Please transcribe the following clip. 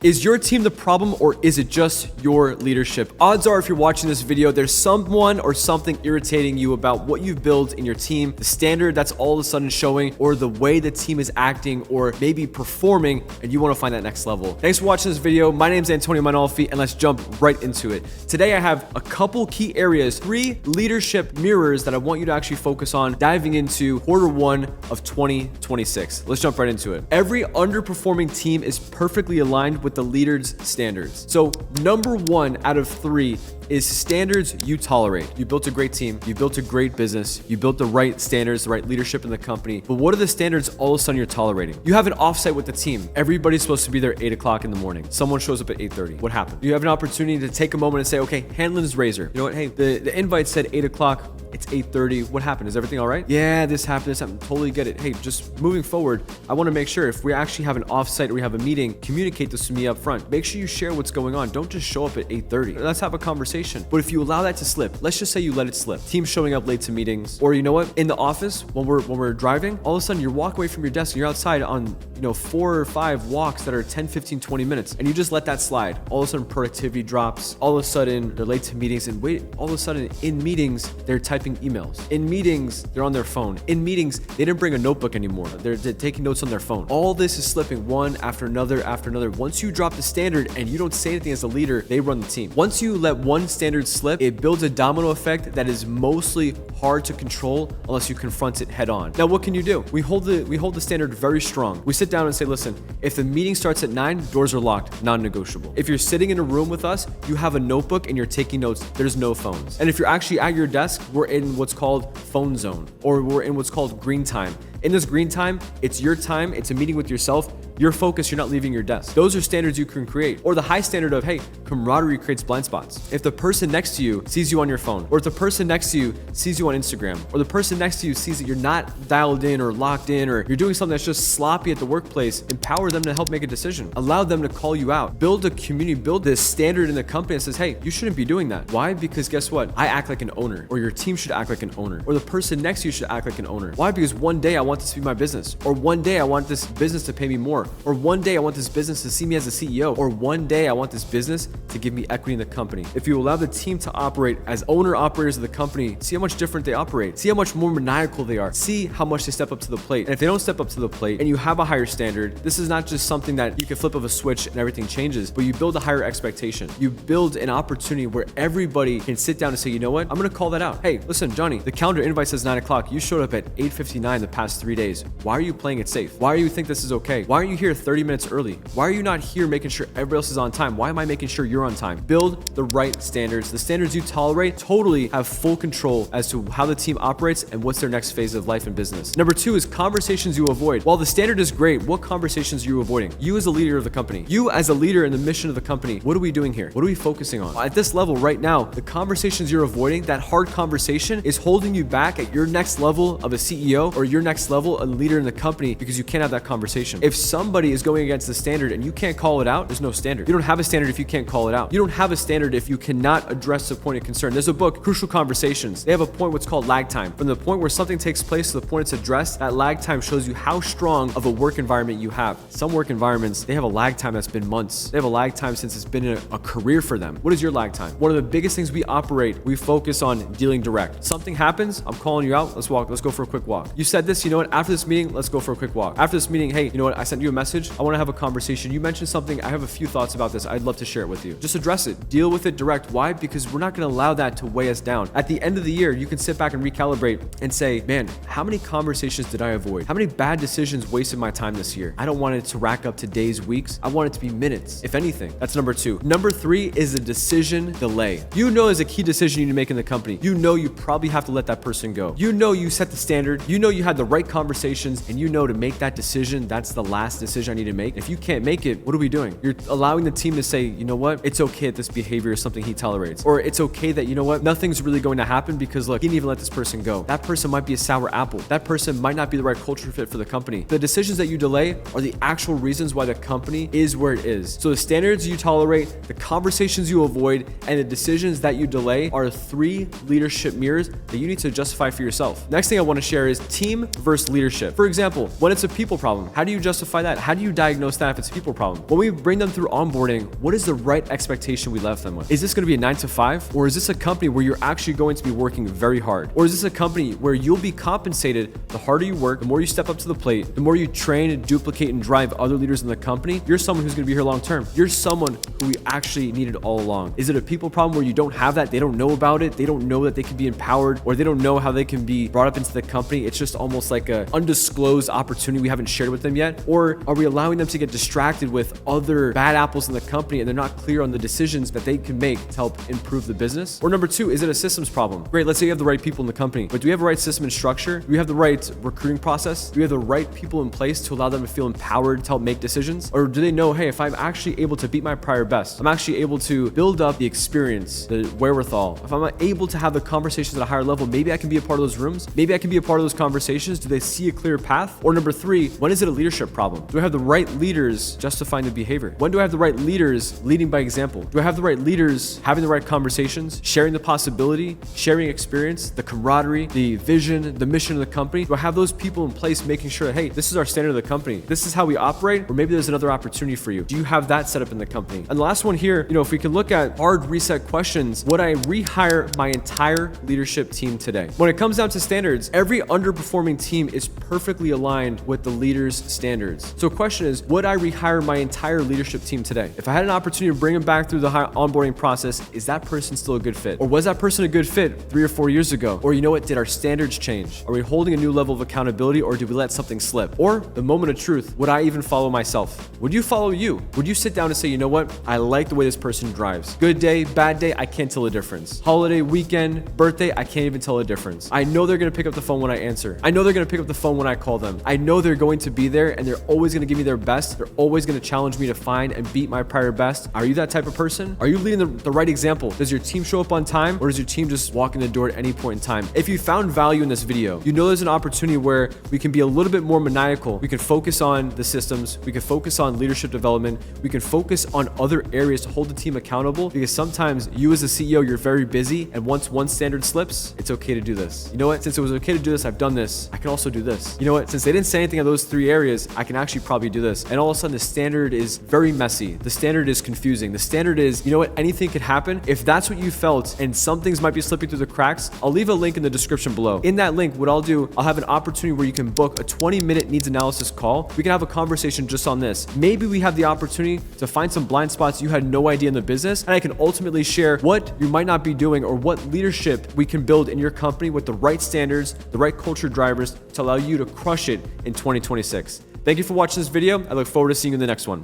Is your team the problem, or is it just your leadership? Odds are, if you're watching this video, there's someone or something irritating you about what you've built in your team, the standard that's all of a sudden showing, or the way the team is acting or maybe performing, and you want to find that next level. Thanks for watching this video. My name is Antonio Manolfi, and let's jump right into it. Today I have a couple key areas, 3 leadership mirrors that I want you to actually focus on diving into Q1 of 2026. Let's jump right into it. Every underperforming team is perfectly aligned with the leader's standards. So number 1 out of 3 is standards you tolerate. You built a great team, you built a great business, you built the right standards, the right leadership in the company, but what are the standards all of a sudden you're tolerating? You have an offsite with the team. Everybody's supposed to be there 8 o'clock in the morning. Someone shows up at 8:30. What happened? You have an opportunity to take a moment and say, okay, Hanlon's razor. You know what? Hey, the invite said 8 o'clock. It's 8:30. What happened? Is everything all right? Yeah, this happened. Totally get it. Hey, just moving forward, I want to make sure if we actually have an offsite or we have a meeting, communicate this to me up front. Make sure you share what's going on. Don't just show up at 8:30. Let's have a conversation. But if you allow that to slip, let's just say you let it slip. Team showing up late to meetings, or you know what? In the office, when we're driving, all of a sudden you walk away from your desk and you're outside on 4 or 5 walks that are 10, 15, 20 minutes, and you just let that slide. All of a sudden productivity drops. All of a sudden they're late to meetings, and all of a sudden in meetings they're typing emails. In meetings they're on their phone. In meetings they didn't bring a notebook anymore. They're taking notes on their phone. All this is slipping one after another after another. Once you drop the standard and you don't say anything as a leader, they run the team. Once you let one standard slip, it builds a domino effect that is mostly hard to control unless you confront it head on. Now, what can you do? We hold the standard very strong. We sit down and say, listen, if the meeting starts at 9, doors are locked, non-negotiable. If you're sitting in a room with us, you have a notebook and you're taking notes, there's no phones. And if you're actually at your desk, we're in what's called phone zone, or we're in what's called green time. In this green time, it's your time, it's a meeting with yourself, you're focused, you're not leaving your desk. Those are standards you can create. Or the high standard of, hey, camaraderie creates blind spots. If the person next to you sees you on your phone, or if the person next to you sees you on Instagram, or the person next to you sees that you're not dialed in or locked in, or you're doing something that's just sloppy at the workplace, empower them to help make a decision. Allow them to call you out. Build a community, build this standard in the company that says, hey, you shouldn't be doing that. Why? Because guess what? I act like an owner, or your team should act like an owner, or the person next to you should act like an owner. Why? Because one day I want this to be my business, or one day I want this business to pay me more, or one day I want this business to see me as a CEO, or one day I want this business to give me equity in the company. If you allow the team to operate as owner-operators of the company, see how much different they operate. See how much more maniacal they are. See how much they step up to the plate. And if they don't step up to the plate and you have a higher standard, this is not just something that you can flip of a switch and everything changes, but you build a higher expectation. You build an opportunity where everybody can sit down and say, you know what? I'm going to call that out. Hey, listen, Johnny, the calendar invite says 9 o'clock. You showed up at 8:59 the past 3 days. Why are you playing it safe? Why do you think this is okay? Why are you here 30 minutes early? Why are you not here making sure everybody else is on time? Why am I making sure you're on time? Build the right standards. The standards you tolerate totally have full control as to how the team operates and what's their next phase of life and business. Number 2 is conversations you avoid. While the standard is great, what conversations are you avoiding? You as a leader of the company. You as a leader in the mission of the company. What are we doing here? What are we focusing on? At this level right now, the conversations you're avoiding, that hard conversation is holding you back at your next level of a CEO or your next level a leader in the company because you can't have that conversation. If somebody is going against the standard and you can't call it out, there's no standard. You don't have a standard if you can't call it out. You don't have a standard if you cannot address the point of concern. There's a book, Crucial Conversations. They have a point what's called lag time. From the point where something takes place to the point it's addressed, that lag time shows you how strong of a work environment you have. Some work environments, they have a lag time that's been months. They have a lag time since it's been a career for them. What is your lag time? One of the biggest things we focus on dealing direct. Something happens, I'm calling you out, let's go for a quick walk. You said this, you know what, after this meeting, let's go for a quick walk. After this meeting, hey, you know what, I sent you a message, I want to have a conversation. You mentioned something, I have a few thoughts about this, I'd love to share it with you. Just address it, deal with it direct. Why? Because we're not going to allow that to weigh us down. At the end of the year, you can sit back and recalibrate and say, man, how many conversations did I avoid? How many bad decisions wasted my time this year? I don't want it to rack up to days, weeks. I want it to be minutes, if anything. That's number 2. Number 3 is a decision delay. You know there's a key decision you need to make in the company. You know you probably have to let that person go. You know you set the standard. You know you had the right conversations, and you know to make that decision, that's the last decision I need to make. If you can't make it, what are we doing? You're allowing the team to say, you know what? It's okay that this behavior is something he tolerates. Or it's okay that, you know what? Nothing's really going to happen because look, he didn't even let this person go. That person might be a sour apple. That person might not be the right culture fit for the company. The decisions that you delay are the actual reasons why the company is where it is. So the standards you tolerate, the conversations you avoid, and the decisions that you delay are 3 leadership mirrors that you need to justify for yourself. Next thing I want to share is team versus versus leadership. For example, when it's a people problem, how do you justify that? How do you diagnose that if it's a people problem? When we bring them through onboarding, what is the right expectation we left them with? Is this going to be a 9 to 5? Or is this a company where you're actually going to be working very hard? Or is this a company where you'll be compensated the harder you work, the more you step up to the plate, the more you train and duplicate and drive other leaders in the company? You're someone who's going to be here long term. You're someone who we actually needed all along. Is it a people problem where you don't have that? They don't know about it. They don't know that they can be empowered, or they don't know how they can be brought up into the company. It's just almost like an undisclosed opportunity we haven't shared with them yet. Or are we allowing them to get distracted with other bad apples in the company and they're not clear on the decisions that they can make to help improve the business? Or number two, is it a systems problem? Great, let's say you have the right people in the company, but do we have the right system and structure? Do we have the right recruiting process? Do we have the right people in place to allow them to feel empowered to help make decisions? Or do they know, hey, if I'm actually able to beat my prior best, I'm actually able to build up the experience, the wherewithal, if I'm able to have the conversations at a higher level, maybe I can be a part of those rooms, maybe I can be a part of those conversations. Do they see a clear path? Or number three, when is it a leadership problem? Do I have the right leaders justifying the behavior? When do I have the right leaders leading by example? Do I have the right leaders having the right conversations, sharing the possibility, sharing experience, the camaraderie, the vision, the mission of the company? Do I have those people in place making sure that, hey, this is our standard of the company, this is how we operate, or maybe there's another opportunity for you? Do you have that set up in the company? And the last one here, if we can look at hard reset questions, would I rehire my entire leadership team today? When it comes down to standards, every underperforming team is perfectly aligned with the leader's standards. So the question is, would I rehire my entire leadership team today? If I had an opportunity to bring them back through the onboarding process, is that person still a good fit? Or was that person a good fit 3 or 4 years ago? Or did our standards change? Are we holding a new level of accountability, or did we let something slip? Or the moment of truth, would I even follow myself? Would you follow you? Would you sit down and say, you know what? I like the way this person drives. Good day, bad day, I can't tell the difference. Holiday, weekend, birthday, I can't even tell the difference. I know they're going to pick up the phone when I answer. I know they're going to pick up the phone when I call them. I know they're going to be there, and they're always going to give me their best. They're always going to challenge me to find and beat my prior best. Are you that type of person? Are you leading the right example? Does your team show up on time, or does your team just walk in the door at any point in time? If you found value in this video, there's an opportunity where we can be a little bit more maniacal. We can focus on the systems. We can focus on leadership development. We can focus on other areas to hold the team accountable, because sometimes you as a CEO, you're very busy, and once one standard slips, it's okay to do this. You know what? Since it was okay to do this, I've done this. I can also do this. You know what? Since they didn't say anything on those 3 areas, I can actually probably do this. And all of a sudden, the standard is very messy. The standard is confusing. The standard is, anything could happen. If that's what you felt and some things might be slipping through the cracks, I'll leave a link in the description below. In that link, what I'll do, I'll have an opportunity where you can book a 20-minute needs analysis call. We can have a conversation just on this. Maybe we have the opportunity to find some blind spots you had no idea in the business, and I can ultimately share what you might not be doing or what leadership we can build in your company with the right standards, the right culture drivers to allow you to crush it in 2026. Thank you for watching this video. I look forward to seeing you in the next one.